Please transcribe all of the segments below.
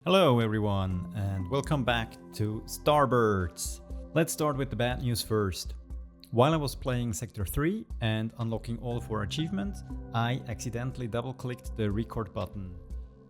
Hello everyone and welcome back to Starbirds. Let's start with the bad news first. While I was playing Sector 3 and unlocking all 4 achievements, I accidentally double-clicked the record button,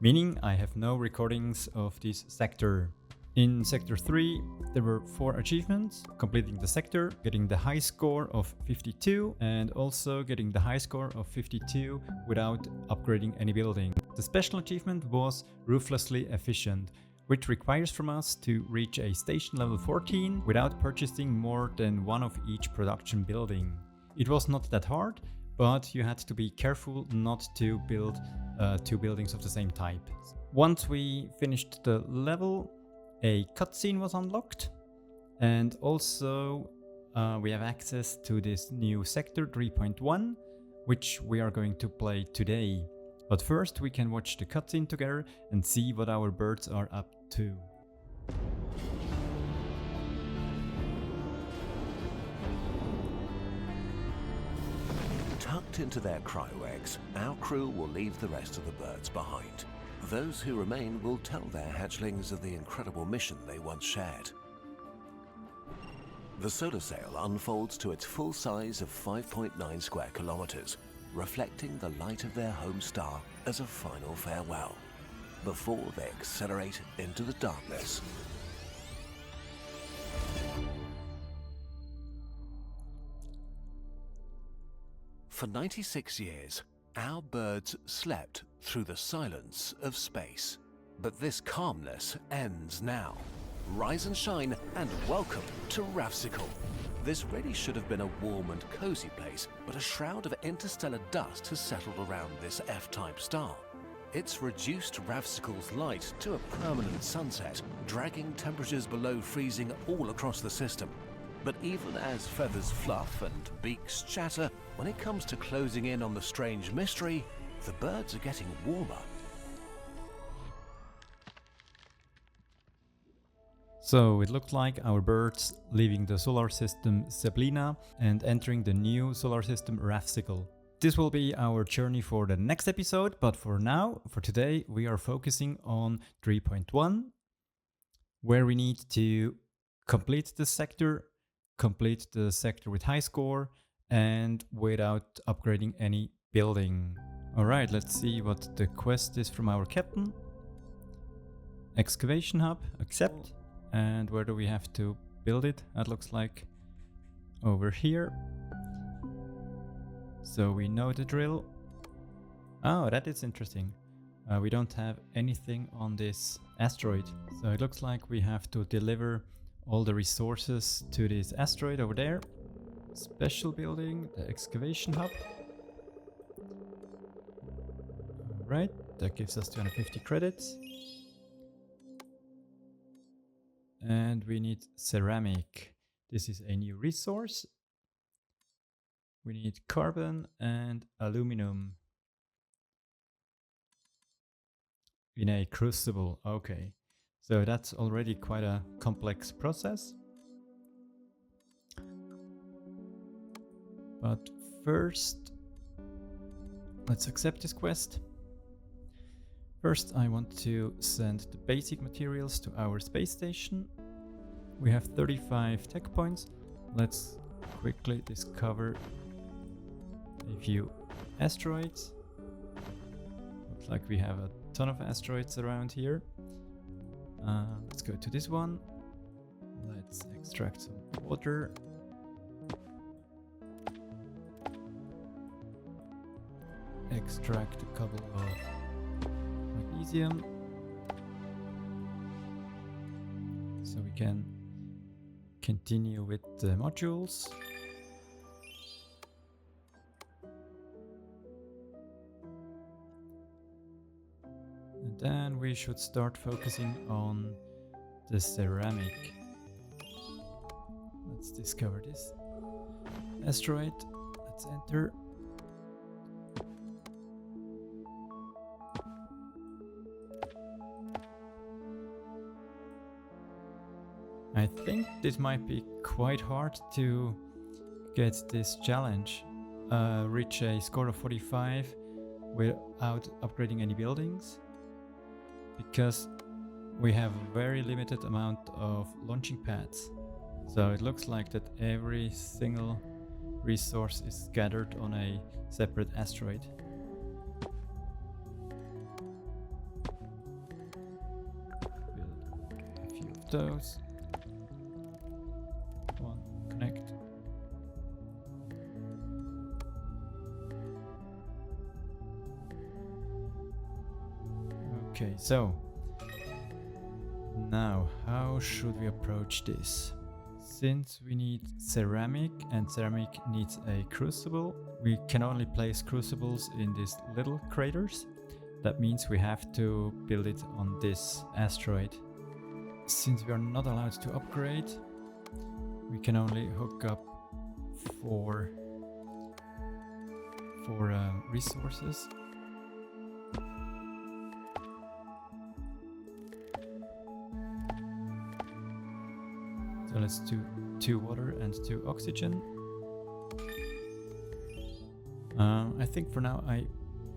meaning I have no recordings of this sector. In Sector 3 there were 4 achievements: completing the sector, getting the high score of 52 and also getting the high score of 52 without upgrading any building. The special achievement was Ruthlessly Efficient, which requires from us to reach a station level 14 without purchasing more than one of each production building. It was not that hard, but you had to be careful not to build 2 buildings of the same type. Once we finished the level, a cutscene was unlocked, and also we have access to this new sector 3.1, which we are going to play today. But first we can watch the cutscene together and see what our birds are up to. Tucked into their cryo eggs, our crew will leave the rest of the birds behind. Those who remain will tell their hatchlings of the incredible mission they once shared. The solar sail unfolds to its full size of 5.9 square kilometers, reflecting the light of their home star as a final farewell, before they accelerate into the darkness. For 96 years, our birds slept through the silence of space. But this calmness ends now. Rise and shine, and welcome to Ravsicle. This really should have been a warm and cozy place, but a shroud of interstellar dust has settled around this F-type star. It's reduced Ravsicle's light to a permanent sunset, dragging temperatures below freezing all across the system. But even as feathers fluff and beaks chatter, when it comes to closing in on the strange mystery, the birds are getting warmer. So it looked like our birds leaving the solar system Seblina and entering the new solar system Ravsicle. This will be our journey for the next episode, but for now, for today, we are focusing on 3.1, where we need to complete the sector with high score and without upgrading any building. Alright, let's see what the quest is from our captain. Excavation hub, accept. And where do we have to build it? That looks like over here. So we know the drill. Oh, that is interesting. We don't have anything on this asteroid. So it looks like we have to deliver all the resources to this asteroid over there. Special building, the excavation hub. Alright, that gives us 250 credits. And we need ceramic. This is a new resource. We need carbon and aluminum in a crucible. Okay, so that's already quite a complex process. But first, let's accept this quest. First, I want to send the basic materials to our space station. We have 35 tech points. Let's quickly discover a few asteroids. Looks like we have a ton of asteroids around here. Let's go to this one. Let's extract some water. Extract a couple of magnesium, so we can continue with the modules. And then we should start focusing on the ceramic. Let's discover this asteroid. Let's enter. I think this might be quite hard to get this challenge, reach a score of 45 without upgrading any buildings, because we have a very limited amount of launching pads. So it looks like that every single resource is scattered on a separate asteroid. Build a few of those. One, connect. Okay, so now how should we approach this? Since we need ceramic and ceramic needs a crucible, we can only place crucibles in these little craters. That means we have to build it on this asteroid. Since we are not allowed to upgrade, we can only hook up for resources. So let's do 2 water and 2 oxygen. I think for now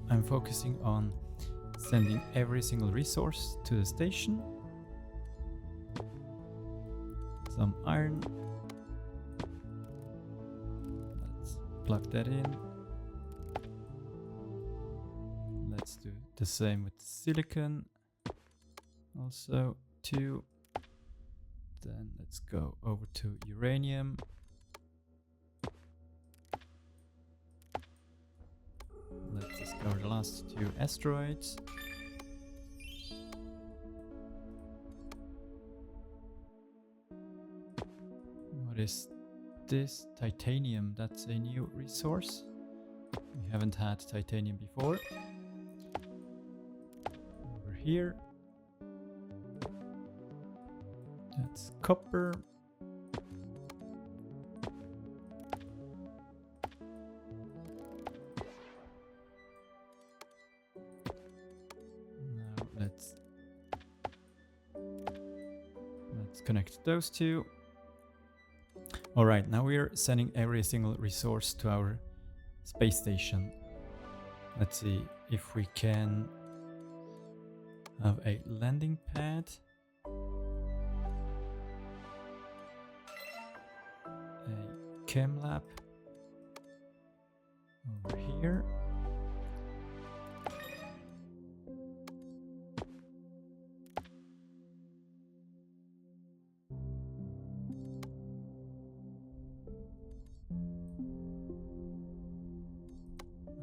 I'm focusing on sending every single resource to the station. Some iron. Let's plug that in. Let's do the same with the silicon. Also 2. Then let's go over to uranium. Let's discover the last 2 asteroids. What is this? Titanium. That's a new resource. We haven't had titanium before. Over here. That's copper. Now let's connect those 2. All right, now we are sending every single resource to our space station. Let's see if we can have a landing pad. A chem lab over here.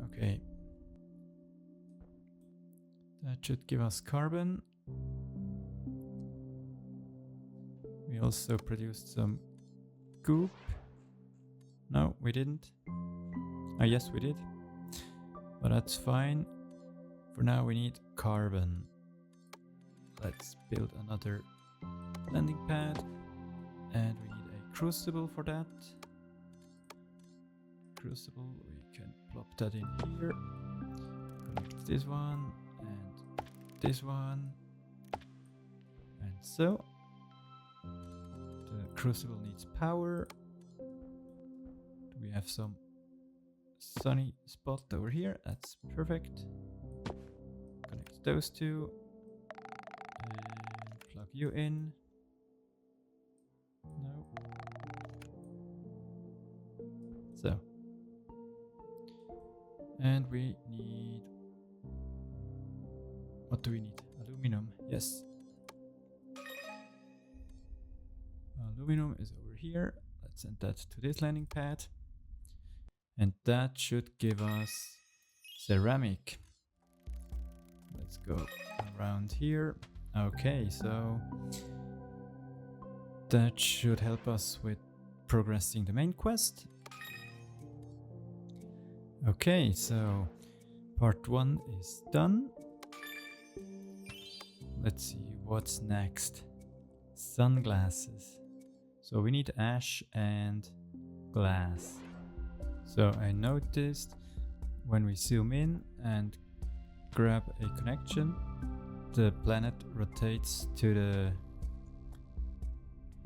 Okay. That should give us carbon. We also produced some goop. No, we didn't. Oh, yes, we did. But that's fine. For now, we need carbon. Let's build another landing pad. And we need a crucible for that. Crucible, we can plop that in here. Connect this one and this one. And so. The crucible needs power. We have some sunny spot over here. That's perfect. Connect those 2 and plug you in. No. So. And we need... What do we need? Aluminum. Yes. Aluminum is over here. Let's send that to this landing pad. And that should give us ceramic. Let's go around here. Okay, so that should help us with progressing the main quest. Okay, so part 1 is done. Let's see what's next. Sunglasses. So we need ash and glass. So I noticed when we zoom in and grab a connection, the planet rotates to the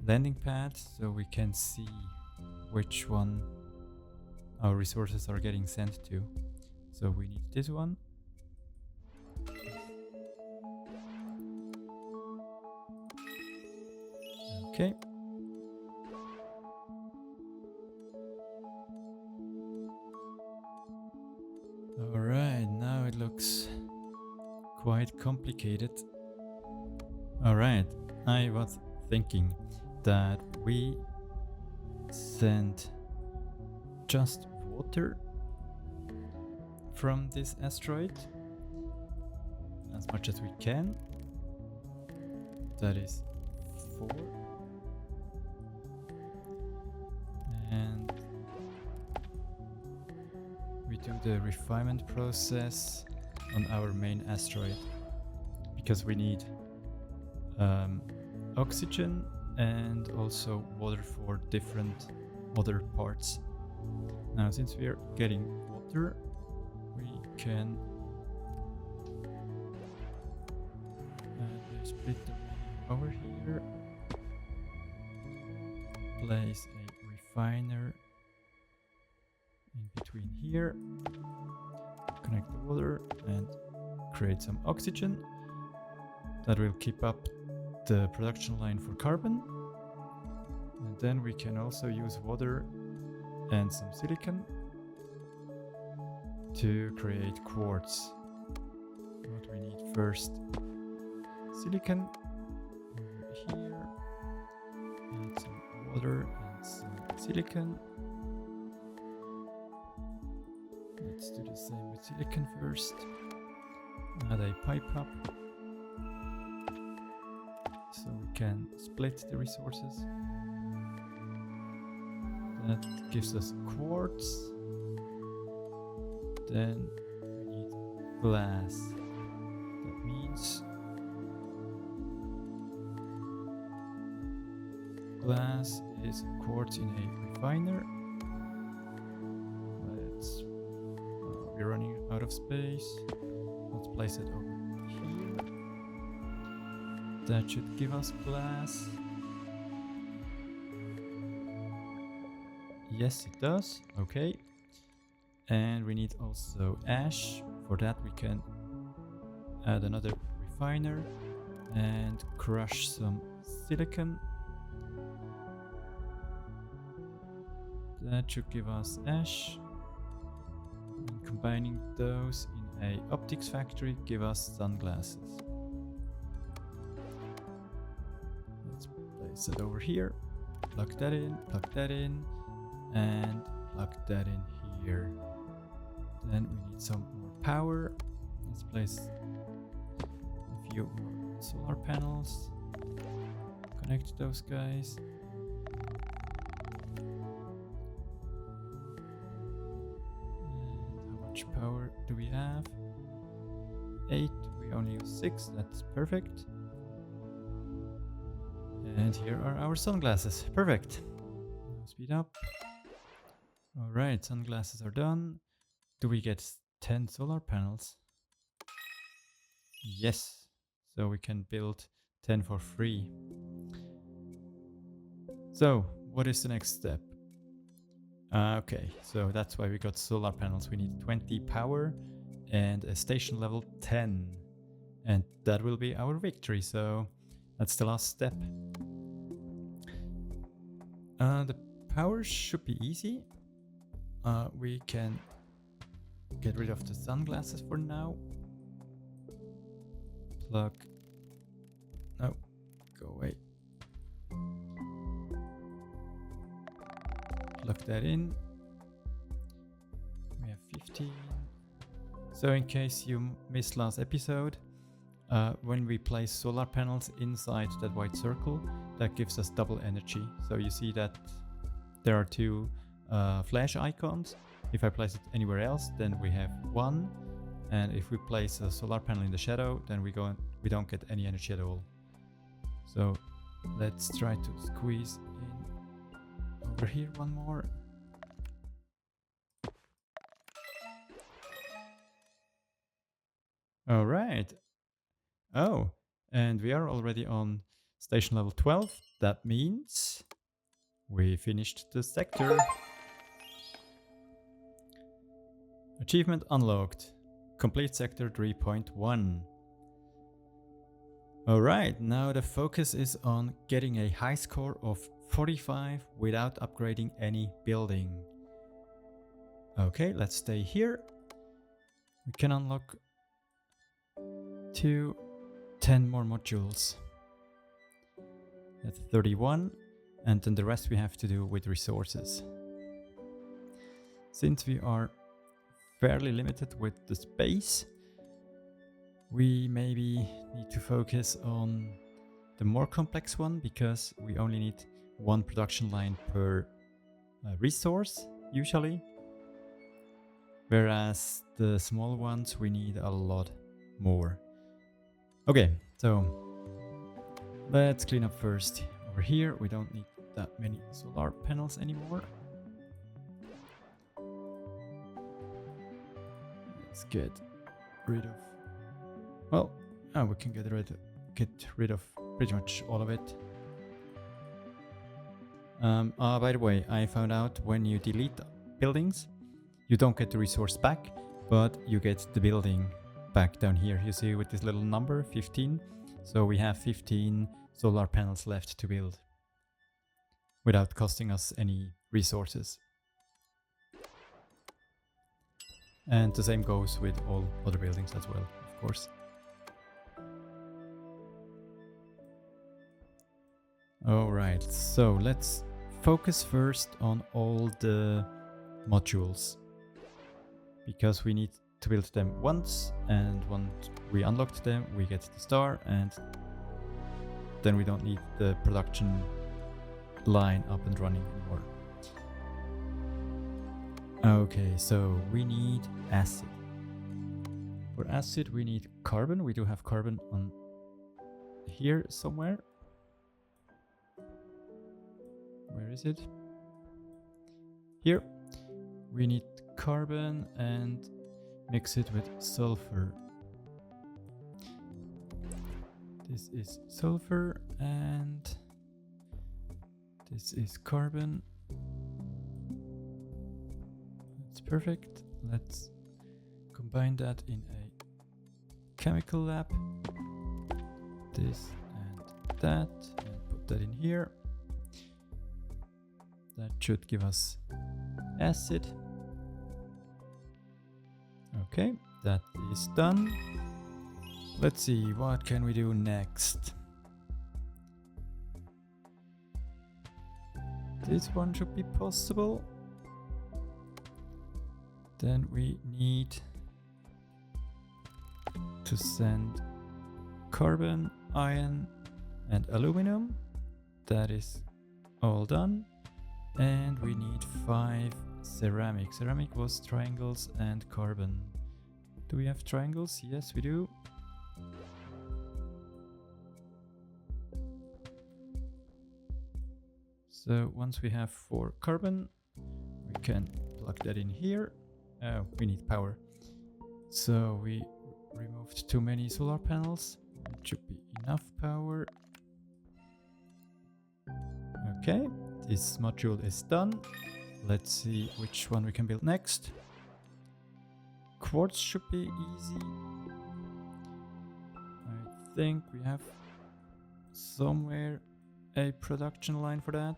landing pad so we can see which one our resources are getting sent to. So we need this one. Okay. Alright, now it looks quite complicated. Alright, I was thinking that we send just water from this asteroid as much as we can. That is 4. And we do the refinement process on our main asteroid because we need oxygen and also water for different other parts. Now, since we are getting water, we can split them over here, place a refiner in between here, connect the water and create some oxygen that will keep up the production line for carbon. And then we can also use water and some silicon to create quartz. What we need first, silicon over here, and some water and some silicon. Let's do the same with silicon first. Add a pipe up so we can split the resources. That gives us quartz. Then we need glass. That means glass is quartz in a refiner. We're running out of space. Let's place it over here. That should give us glass. Yes, it does. Okay. And we need also ash. For that we can add another refiner and crush some silicon. That should give us ash. And combining those in a optics factory give us sunglasses. Let's place it over here. Plug that in, and plug that in here. Then we need some more power. Let's place a few more solar panels. Connect those guys. And how much power do we have? 8. We only use 6. That's perfect. And here are our sunglasses. Perfect. Now speed up. Alright, sunglasses are done. Do we get 10 solar panels? Yes. So we can build 10 for free. So, what is the next step? Okay, so that's why we got solar panels. We need 20 power and a station level 10. And that will be our victory. So, that's the last step. The power should be easy. We can get rid of the sunglasses for now. Plug. No, go away. Plug that in. We have 15. So in case you missed last episode, when we place solar panels inside that white circle, that gives us double energy. So you see that there are 2 flash icons. If I place it anywhere else, then we have 1. And if we place a solar panel in the shadow, then we don't get any energy at all. So let's try to squeeze in over here one more. All right. Oh, and we are already on station level 12. That means we finished the sector. Achievement unlocked. Complete sector 3.1. Alright, now the focus is on getting a high score of 45 without upgrading any building. Okay, let's stay here. We can unlock 10 more modules. That's 31, and then the rest we have to do with resources. Since we are fairly limited with the space, we maybe need to focus on the more complex one, because we only need one production line per resource usually, whereas the small ones we need a lot more. Okay, so let's clean up first. Over here we don't need that many solar panels anymore. Let's get rid of, well, we can get rid of pretty much all of it. By the way, I found out when you delete buildings, you don't get the resource back, but you get the building back down here. You see with this little number, 15. So we have 15 solar panels left to build without costing us any resources. And the same goes with all other buildings as well, of course. Alright, so let's focus first on all the modules, because we need to build them once, and once we unlocked them we get the star, and then we don't need the production line up and running anymore. Okay, so we need acid. For acid we need carbon. We do have carbon on here somewhere. Where is it? Here. We need carbon and mix it with sulfur. This is sulfur and this is carbon. That's perfect. Let's combine that in a chemical lab. This and that, and put that in here. That should give us acid. Okay, that is done. Let's see, what can we do next? This one should be possible. Then we need to send carbon, iron, and aluminum. That is all done. And we need 5 ceramic. Ceramic was triangles and carbon. Do we have triangles? Yes, we do. So once we have 4 carbon, we can plug that in here. Oh, we need power. So we removed too many solar panels. It should be enough power. Okay, this module is done. Let's see which one we can build next. Quartz should be easy. I think we have somewhere a production line for that.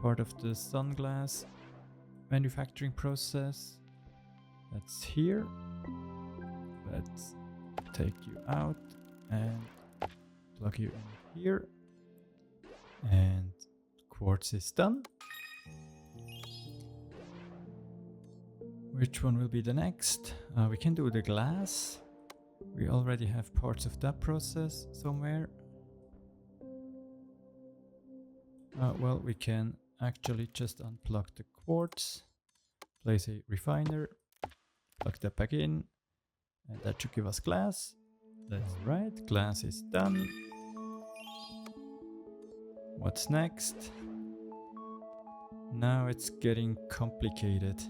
Part of the sunglass manufacturing process. That's here. Let's take you out and plug you in here. And quartz is done. Which one will be the next? We can do the glass. We already have parts of that process somewhere. Well, we can actually just unplug the quartz, place a refiner, plug that back in, and that should give us glass. That's right, glass is done. What's next? Now it's getting complicated.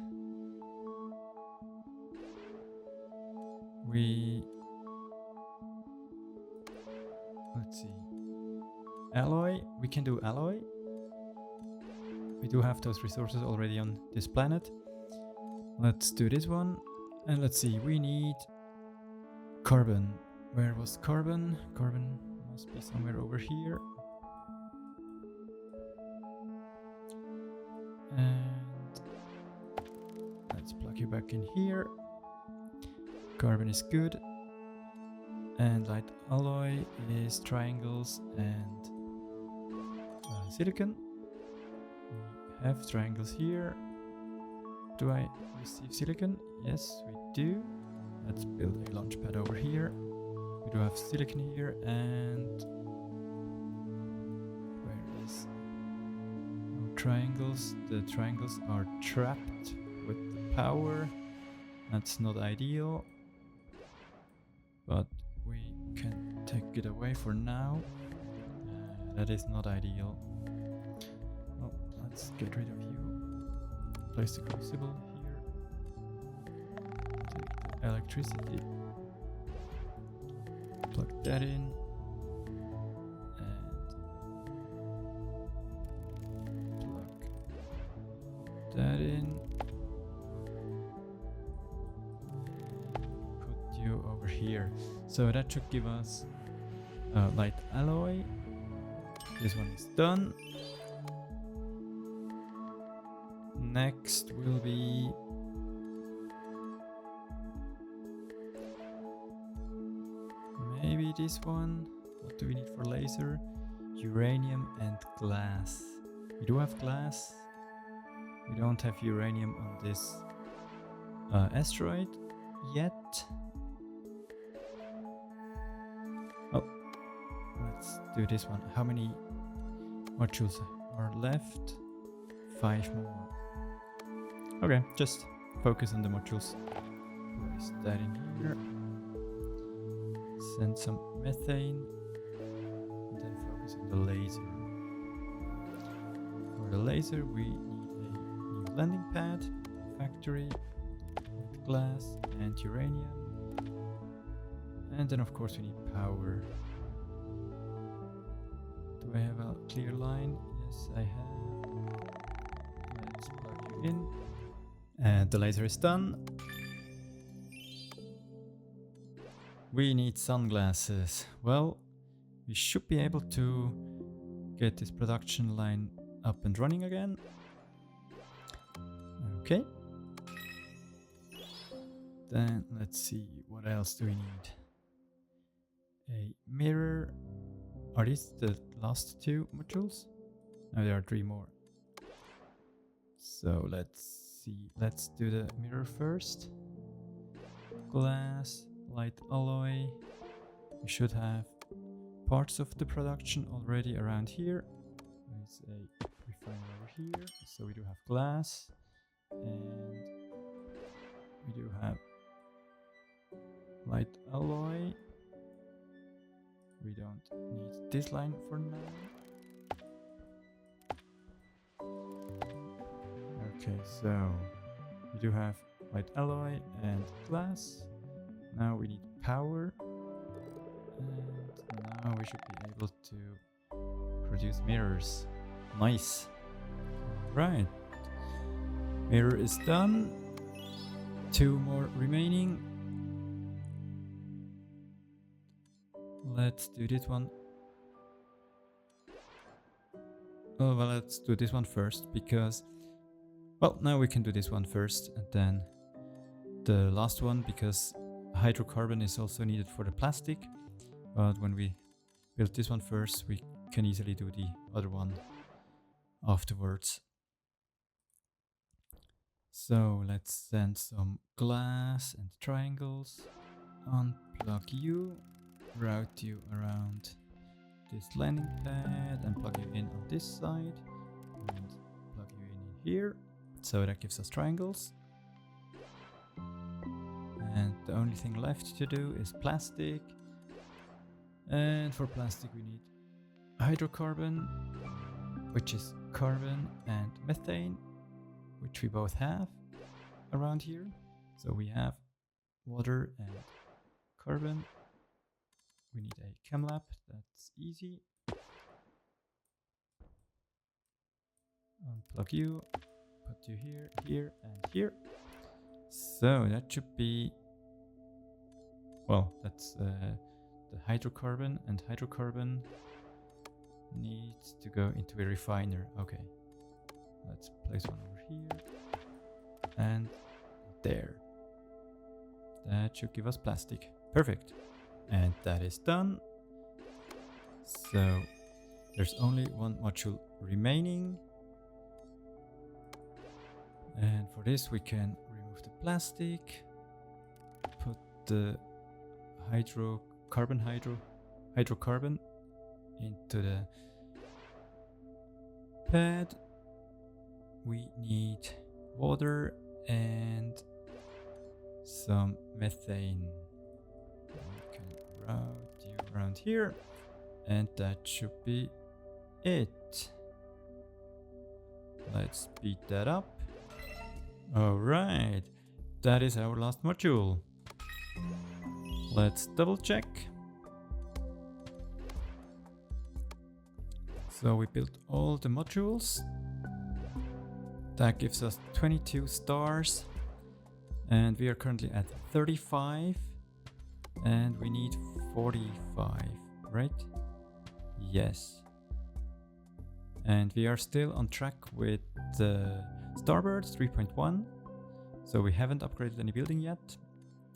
Let's see. Alloy, we can do alloy. We do have those resources already on this planet. Let's do this one. And let's see, we need carbon. Where was carbon? Carbon must be somewhere over here. And let's plug you back in here. Carbon is good. And light alloy is triangles and silicon. We have triangles here. Do I receive silicon? Yes, we do. Let's build a launch pad over here. We do have silicon here, and where is triangles? The triangles are trapped with the power. That's not ideal, but we can take it away for now. That is not ideal. Well, let's get rid of you. Place the crucible here. Take the electricity. Plug that in. And plug that in. Put you over here. So that should give us light alloy. This one is done. Next will be maybe this one. What do we need for laser? Uranium and glass. We do have glass. We don't have uranium on this asteroid yet. Oh, let's do this one. How many modules are left? 5 more. Okay, just focus on the modules. Place that in here. Send some methane. And then focus on the laser. For the laser, we need a new landing pad, factory, with glass and uranium. And then, of course, we need power. Do I have a clear line? Yes, I have. Let's plug you in. And the laser is done. We need sunglasses. Well, we should be able to get this production line up and running again. Okay. Then let's see, what else do we need? A mirror. Are these the last 2 modules? No, there are 3 more. So let's see. Let's do the mirror first. Glass, light alloy. We should have parts of the production already around here. There's a refiner over here. So we do have glass. And we do have light alloy. We don't need this line for now. Okay, so we do have light alloy and glass. Now we need power. And now we should be able to produce mirrors. Nice. Right. Mirror is done. 2 more remaining. Let's do this one. Oh, well, let's do this one first because, well, now we can do this one first and then the last one because hydrocarbon is also needed for the plastic. But when we build this one first, we can easily do the other one afterwards. So let's send some glass and triangles. Unplug you. Route you around this landing pad and plug you in on this side and plug you in here. So that gives us triangles. And the only thing left to do is plastic. And for plastic we need hydrocarbon, which is carbon and methane, which we both have around here. So we have water and carbon. We need a chem lab, that's easy. Unplug you, put you here, here, and here. So that should be, well, that's the hydrocarbon, and hydrocarbon needs to go into a refiner. Okay, let's place one over here and there. That should give us plastic. Perfect. And that is done. So there's only one module remaining. And for this we can remove the plastic, put the hydrocarbon into the pad. We need water and some methane. We can route you around here, and that should be it. Let's speed that up. Alright, that is our last module. Let's double check. So we built all the modules. That gives us 22 stars. And we are currently at 35. And we need 45, right? Yes. And we are still on track with the Starbirds 3.1. So we haven't upgraded any building yet.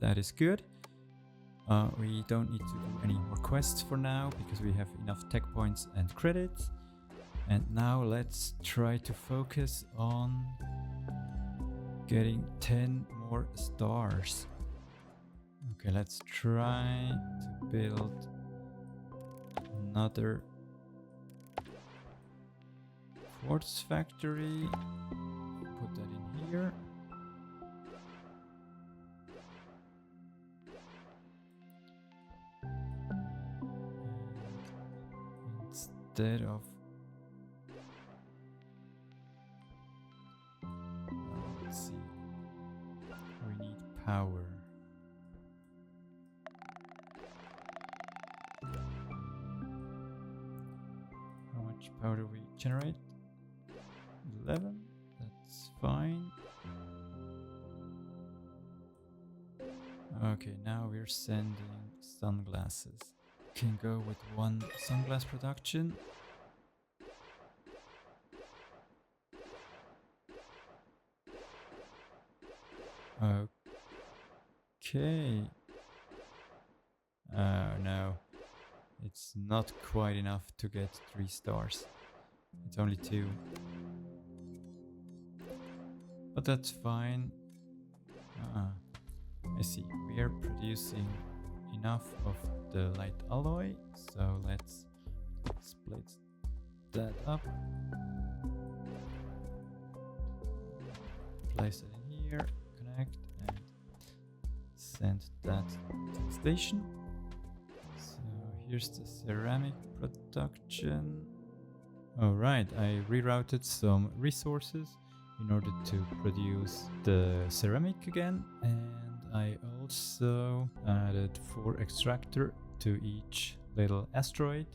That is good. We don't need to do any more quests for now because we have enough tech points and credits. And now let's try to focus on getting 10 more stars. Okay, let's try to build another quartz factory. Put that in here. Instead of let's see, we need power. How much power do we generate? 11. That's fine. Okay, now we're sending sunglasses. Can go with one sunglass production. Okay. Oh no. It's not quite enough to get 3 stars. It's only 2. But that's fine. I see. We are producing enough of the light alloy, so let's split that up. Place it in here, connect, and send that to the station. So here's the ceramic production. Alright, I rerouted some resources in order to produce the ceramic again, and I also added 4 extractor to each little asteroid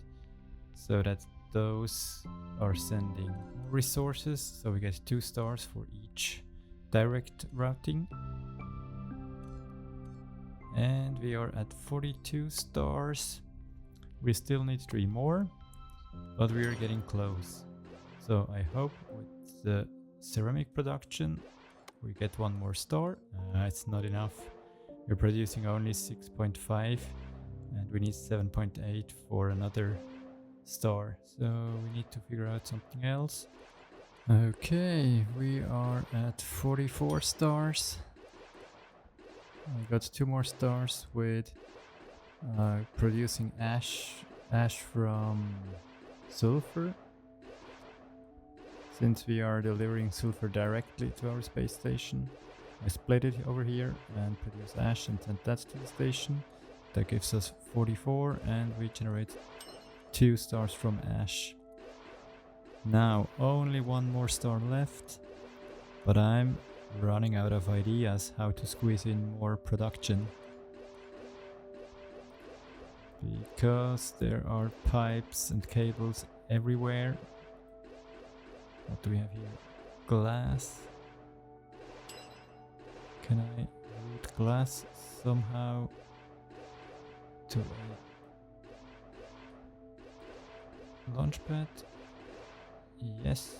so that those are sending more resources, so we get 2 stars for each direct routing. And we are at 42 stars. We still need 3 more, but we are getting close. So I hope with the ceramic production we get 1 more star. It's not enough. We're producing only 6.5 and we need 7.8 for another star. So we need to figure out something else. Okay, we are at 44 stars. I got 2 more stars with producing ash from sulfur. Since we are delivering sulfur directly to our space station, I split it over here and produce ash and send that to the station. That gives us 44 and we generate 2 stars from ash. Now only 1 more star left, but I'm running out of ideas how to squeeze in more production. Because there are pipes and cables everywhere. What do we have here? Glass. Can I route glass somehow to a Launchpad. Yes.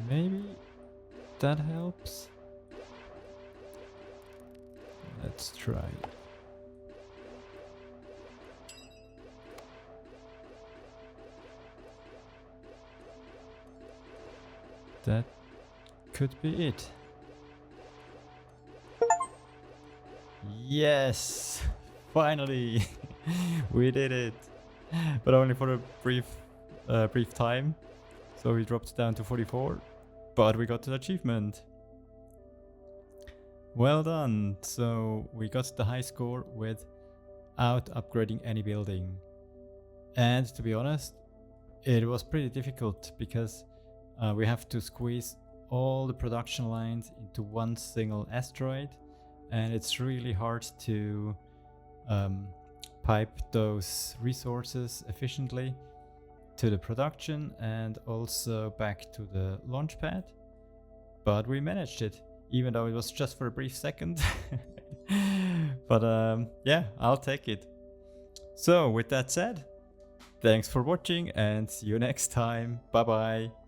Maybe that helps. Let's try. That could be it. Yes! Finally! We did it! But only for a brief time. So we dropped down to 44. But we got the achievement. Well done! So we got the high score without upgrading any building. And to be honest, it was pretty difficult because we have to squeeze all the production lines into one single asteroid, and it's really hard to pipe those resources efficiently to the production and also back to the launch pad. But we managed it, even though it was just for a brief second. But yeah, I'll take it. So with that said, thanks for watching and see you next time. Bye bye.